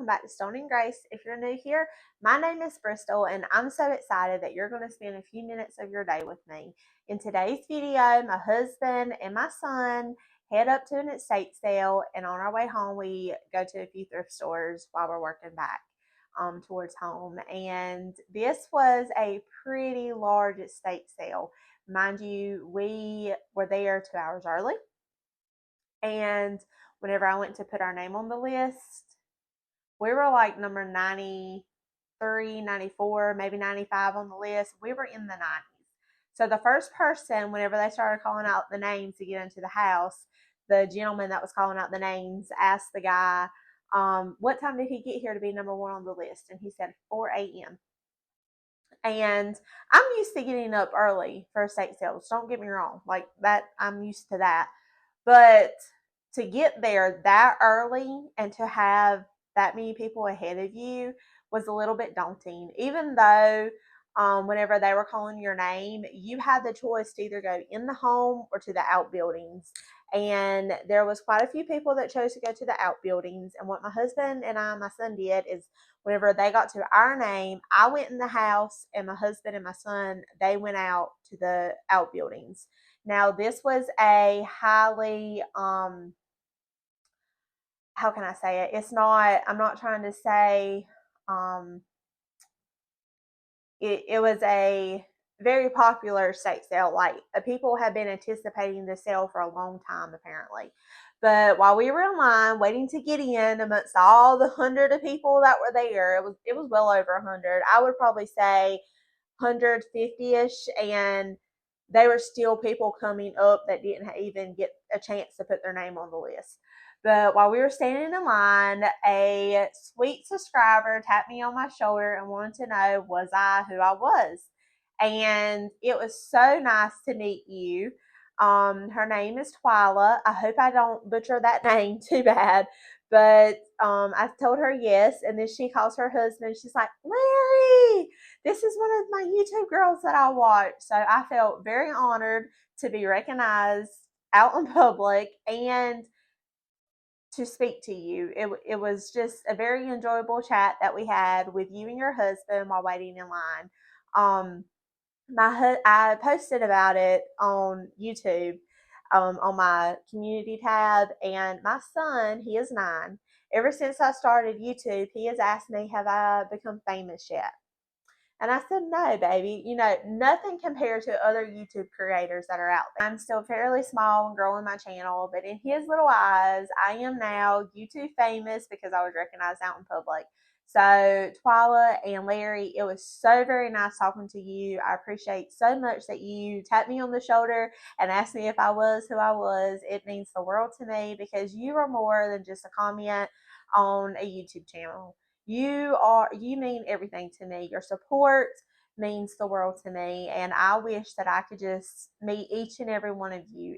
welcome back to Stone and Grace. If you're new here, my name is Bristol and I'm so excited that you're going to spend a few minutes of your day with me. In today's video, my husband and my son head up to an estate sale, and on our way home we go to a few thrift stores while we're working back towards home. And this was a pretty large estate sale. Mind you, we were there 2 hours early, and whenever I went to put our name on the list, we were like number 93, 94, maybe 95 on the list. We were in the 90s. So the first person, whenever they started calling out the names to get into the house, the gentleman that was calling out the names asked the guy, what time did he get here to be number one on the list? And he said 4 a.m. And I'm used to getting up early for estate sales. Don't get me wrong. Like that, I'm used to that. But to get there that early and to have that many people ahead of you was a little bit daunting. Even though whenever they were calling your name, you had the choice to either go in the home or to the outbuildings. And there was quite a few people that chose to go to the outbuildings. And what my husband and my son did is whenever they got to our name, I went in the house, and my husband and my son, they went out to the outbuildings. Now, this was a highly, how can I say it? It's not, I'm not trying to say, it was a very popular estate sale. Like, people have been anticipating this sale for a long time, apparently. But while we were in line waiting to get in, amongst all the hundred of people that were there, it was well over 100. I would probably say 150ish, and they were still people coming up that didn't even get a chance to put their name on the list. But while we were standing in line, a sweet subscriber tapped me on my shoulder and wanted to know, was I who I was? And it was so nice to meet you. Her name is Twyla. I hope I don't butcher that name too bad. But I told her yes, and then she calls her husband. She's like, Larry, this is one of my YouTube girls that I watch. So I felt very honored to be recognized out in public and to speak to you. It was just a very enjoyable chat that we had with you and your husband while waiting in line. I posted about it on YouTube, on my community tab, and my son, he is 9. Ever since I started YouTube, he has asked me, have I become famous yet? And I said, no, baby. Nothing compared to other YouTube creators that are out there. I'm still fairly small and growing my channel, but in his little eyes, I am now YouTube famous because I was recognized out in public. So, Twyla and Larry, it was so very nice talking to you. I appreciate so much that you tapped me on the shoulder and asked me if I was who I was. It means the world to me because you are more than just a comment on a YouTube channel. You mean everything to me. Your support means the world to me, and I wish that I could just meet each and every one of you.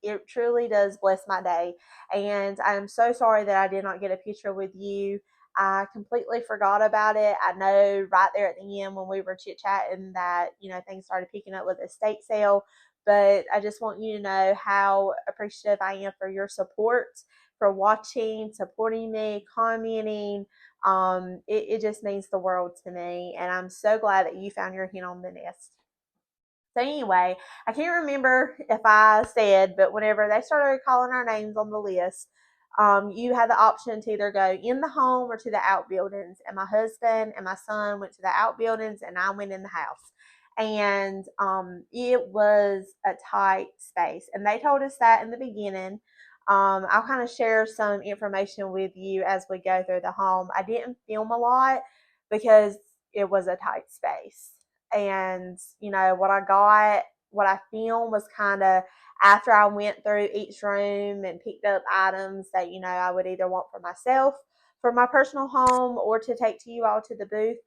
It truly does bless my day, and I'm so sorry that I did not get a picture with you. I completely forgot about it. I know right there at the end when we were chit-chatting that things started picking up with the estate sale, but I just want you to know how appreciative I am for your support, for watching, supporting me, commenting. It just means the world to me, and I'm so glad that you found your hen on the nest. So anyway, I can't remember if I said, but whenever they started calling our names on the list, you had the option to either go in the home or to the outbuildings. And my husband and my son went to the outbuildings, and I went in the house. And it was a tight space, and they told us that in the beginning. I'll kind of share some information with you as we go through the home. I didn't film a lot because it was a tight space. And, what I filmed was kind of after I went through each room and picked up items that, I would either want for myself, for my personal home, or to take to you all to the booth.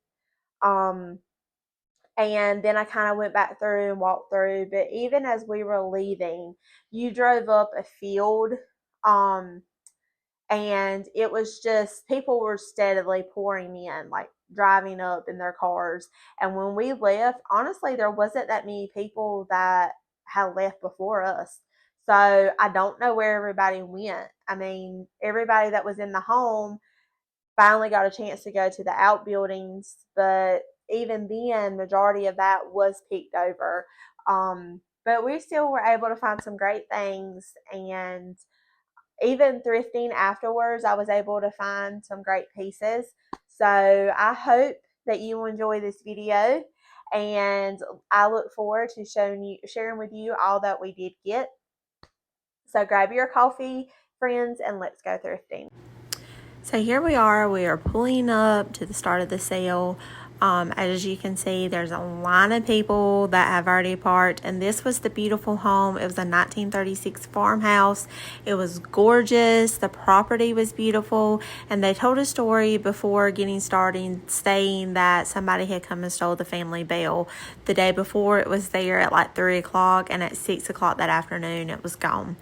And then I kind of went back through and walked through. But even as we were leaving, you drove up a field, and it was just people were steadily pouring in, like driving up in their cars. And when we left, honestly, there wasn't that many people that had left before us. So I don't know where everybody went. I mean, everybody that was in the home, finally got a chance to go to the outbuildings, but even then, majority of that was picked over. But we still were able to find some great things, and even thrifting afterwards, I was able to find some great pieces. So I hope that you enjoy this video, and I look forward to sharing with you all that we did get. So grab your coffee, friends, and let's go thrifting. So here we are pulling up to the start of the sale. As you can see, there's a line of people that have already parked, and this was the beautiful home. It was a 1936 farmhouse. It was gorgeous. The property was beautiful, and they told a story before getting started saying that somebody had come and stole the family bell. The day before, it was there at like 3 o'clock, and at 6 o'clock that afternoon, it was gone.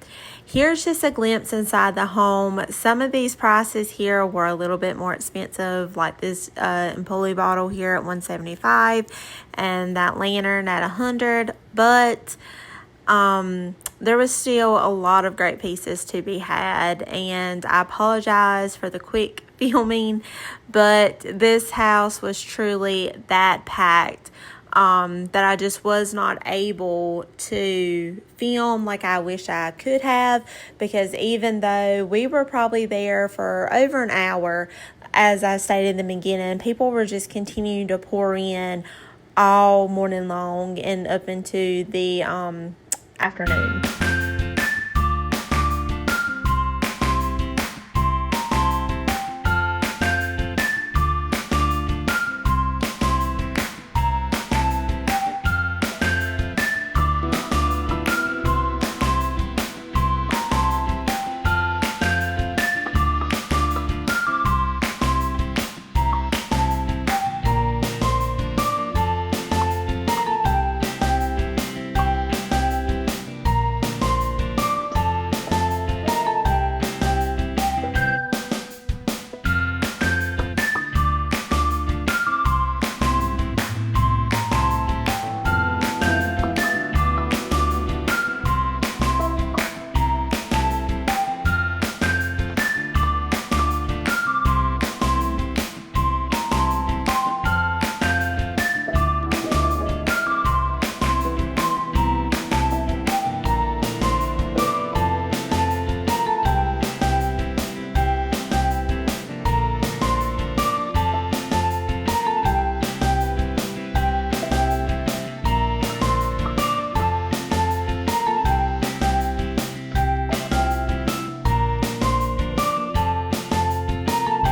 Here's just a glimpse inside the home. Some of these prices here were a little bit more expensive, like this Empoli bottle here at $175 and that lantern at $100, but there was still a lot of great pieces to be had, and I apologize for the quick filming, but this house was truly that packed that I just was not able to film like I wish I could have, because even though we were probably there for over an hour, as I stated in the beginning, people were just continuing to pour in all morning long and up into the afternoon.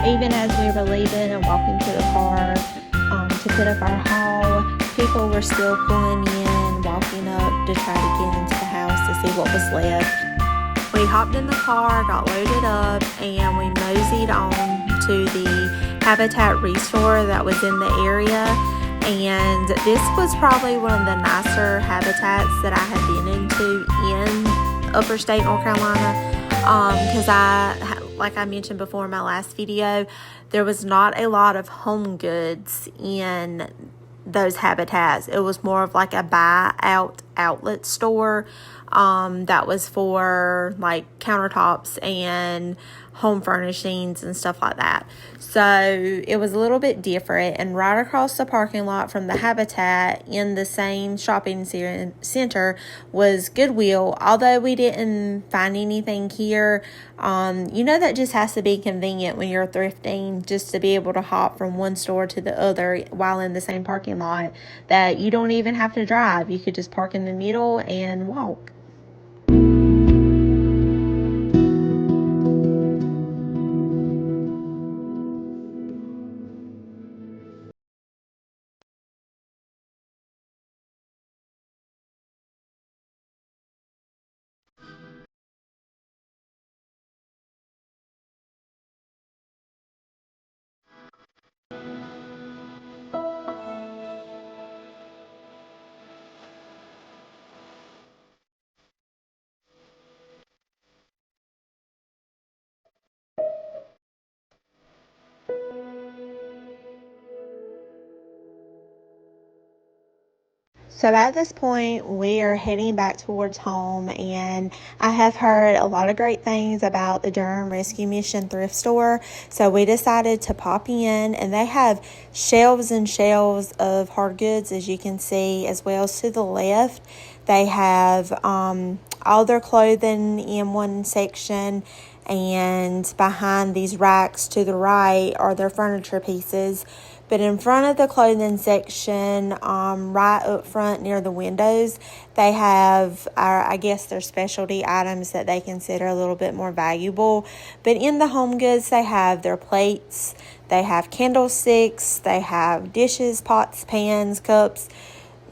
Even as we were leaving and walking to the car to put up our haul, people were still pulling in, walking up to try to get into the house to see what was left. We hopped in the car, got loaded up, and we moseyed on to the Habitat Restore that was in the area. And this was probably one of the nicer habitats that I had been into in upper state North Carolina, because like I mentioned before in my last video, there was not a lot of home goods in those habitats. It was more of like a buy-out outlet store that was for like countertops and home furnishings and stuff like that. So it was a little bit different, and right across the parking lot from the Habitat in the same shopping center was Goodwill. Although we didn't find anything here, that just has to be convenient when you're thrifting, just to be able to hop from one store to the other while in the same parking lot, that you don't even have to drive. You could just park in the middle and walk. So at this point, we are heading back towards home, and I have heard a lot of great things about the Durham Rescue Mission thrift store. So we decided to pop in, and they have shelves and shelves of hard goods, as you can see, as well as to the left. They have all their clothing in one section, and behind these racks to the right are their furniture pieces. But in front of the clothing section, right up front near the windows, they have, I guess, their specialty items that they consider a little bit more valuable. But in the home goods, they have their plates, they have candlesticks, they have dishes, pots, pans, cups,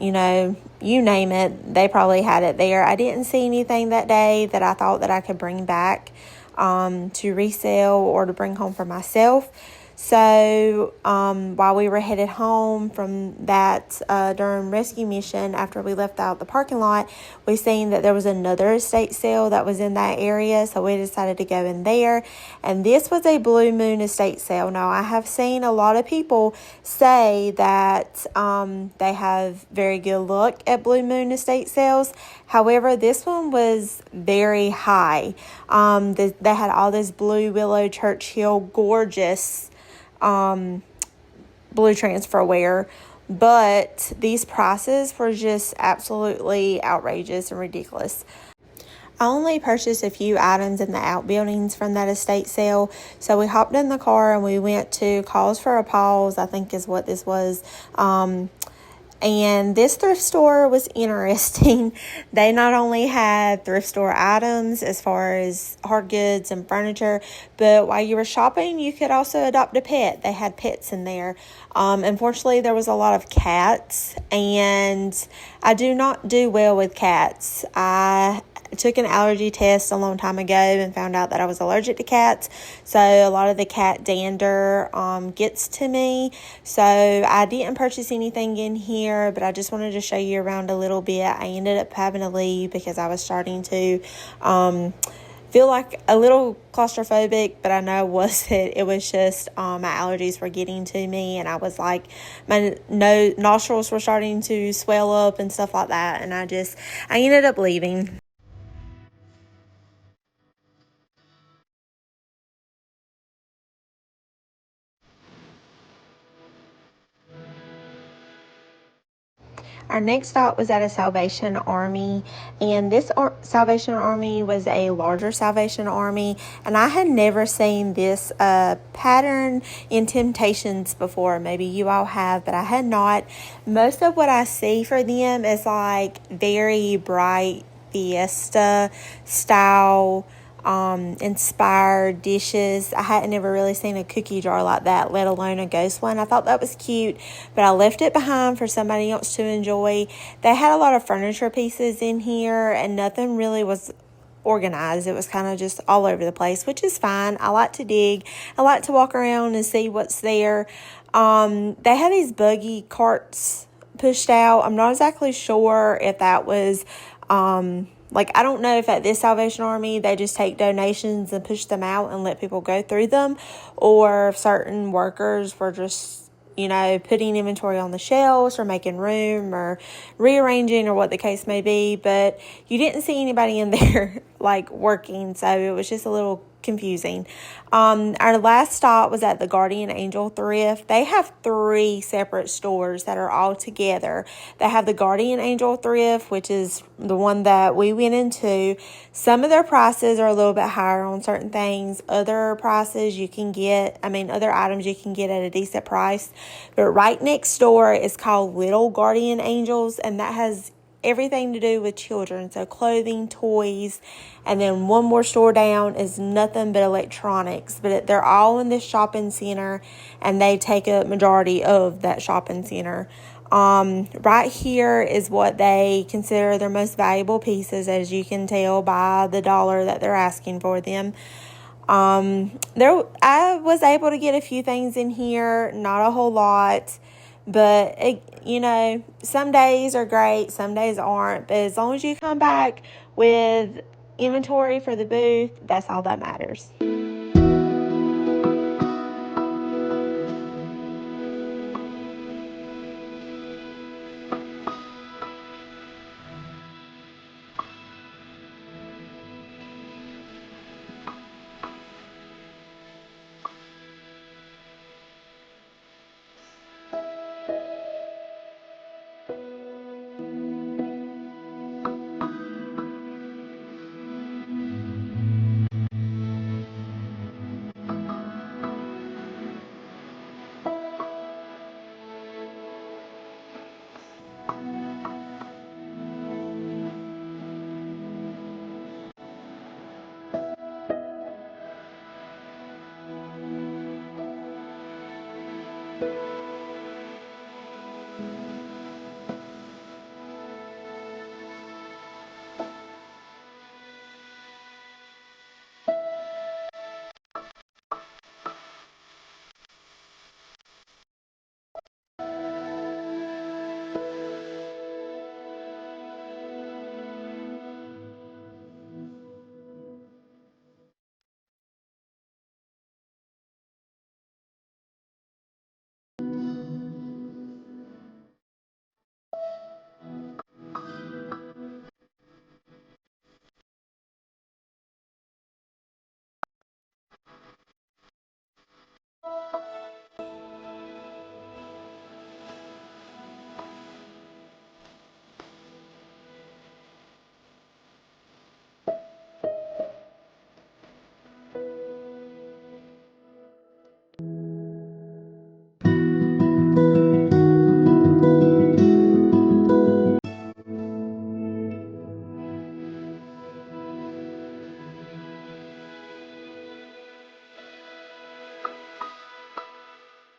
you know, you name it, they probably had it there. I didn't see anything that day that I thought that I could bring back to resell or to bring home for myself. So while we were headed home from that Durham Rescue Mission, after we left out the parking lot, we seen that there was another estate sale that was in that area. So we decided to go in there. And this was a Blue Moon estate sale. Now, I have seen a lot of people say that they have very good luck at Blue Moon estate sales. However, this one was very high. They had all this blue willow Churchill gorgeous blue transferware, but these prices were just absolutely outrageous and ridiculous. I only purchased a few items in the outbuildings from that estate sale, so we hopped in the car and we went to Cause for a Pause, I think is what this was. And this thrift store was interesting. They not only had thrift store items as far as hard goods and furniture, but while you were shopping, you could also adopt a pet. They had pets in there. Unfortunately, there was a lot of cats, and I do not do well with cats. I took an allergy test a long time ago and found out that I was allergic to cats. So a lot of the cat dander gets to me. So I didn't purchase anything in here, but I just wanted to show you around a little bit. I ended up having to leave because I was starting to feel like a little claustrophobic, but I know I wasn't. It was just my allergies were getting to me, and I was like, my nostrils were starting to swell up and stuff like that, and I ended up leaving. Our next stop was at a Salvation Army, and this Salvation Army was a larger Salvation Army, and I had never seen this pattern in Temptations before. Maybe you all have, but I had not. Most of what I see for them is like very bright fiesta style inspired dishes. I hadn't ever really seen a cookie jar like that, let alone a ghost one. I thought that was cute, but I left it behind for somebody else to enjoy. They had a lot of furniture pieces in here, and nothing really was organized. It was kind of just all over the place, which is fine. I like to dig. I like to walk around and see what's there. They had these buggy carts pushed out. I'm not exactly sure if that was I don't know if at this Salvation Army they just take donations and push them out and let people go through them, or if certain workers were just, putting inventory on the shelves or making room or rearranging or what the case may be. But you didn't see anybody in there working, so it was just a little confusing. Our last stop was at the Guardian Angel Thrift. They have 3 separate stores that are all together. They have the Guardian Angel Thrift, which is the one that we went into. Some of their prices are a little bit higher on certain things. Other items you can get at a decent price. But right next door is called Little Guardian Angels, and that has everything to do with children, so clothing, toys, and then one more store down is nothing but electronics. But they're all in this shopping center, and they take a majority of that shopping center. Right here is what they consider their most valuable pieces, as you can tell by the dollar that they're asking for them. I was able to get a few things in here, not a whole lot. But, some days are great, some days aren't. But as long as you come back with inventory for the booth, that's all that matters.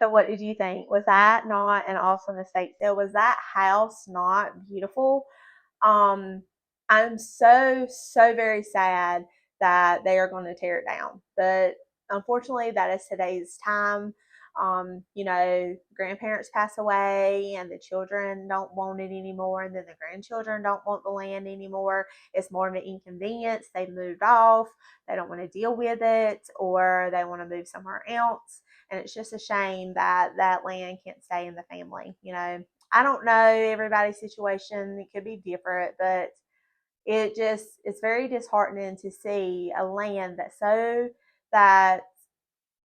So what did you think? Was that not an awesome estate sale? Was that house not beautiful? Um, I'm so very sad that they are going to tear it down. But unfortunately, that is today's time. Grandparents pass away and the children don't want it anymore, and then the grandchildren don't want the land anymore. It's more of an inconvenience. They've moved off, they don't want to deal with it, or they want to move somewhere else. And it's just a shame that that land can't stay in the family. I don't know everybody's situation. It could be different, but it's very disheartening to see a land that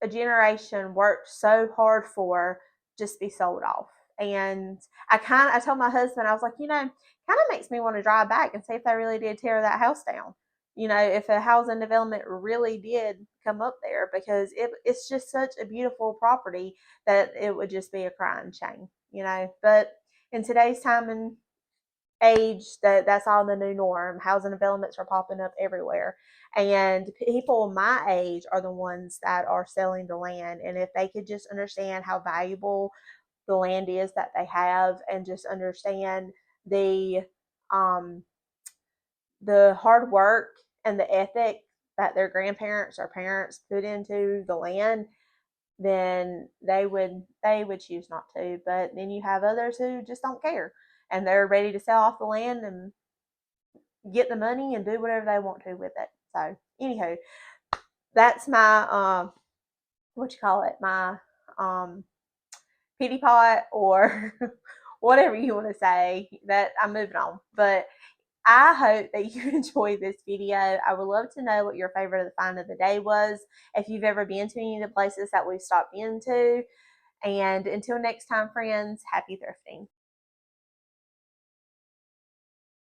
a generation worked so hard for just be sold off. And I told my husband, I was like, kind of makes me want to drive back and see if they really did tear that house down. If a housing development really did come up there, because it's just such a beautiful property that it would just be a crying shame. But in today's time and age, that's all the new norm. Housing developments are popping up everywhere, and people my age are the ones that are selling the land. And if they could just understand how valuable the land is that they have, and just understand the um the hard work and the ethic that their grandparents or parents put into the land, then they would choose not to. But then you have others who just don't care, and they're ready to sell off the land and get the money and do whatever they want to with it. So, anywho, that's my what you call it, my um pity pot, or whatever you want to say. That I'm moving on, but I hope that you enjoyed this video. I would love to know what your favorite find of the day was. If you've ever been to any of the places that we've stopped into. And until next time, friends, happy thrifting.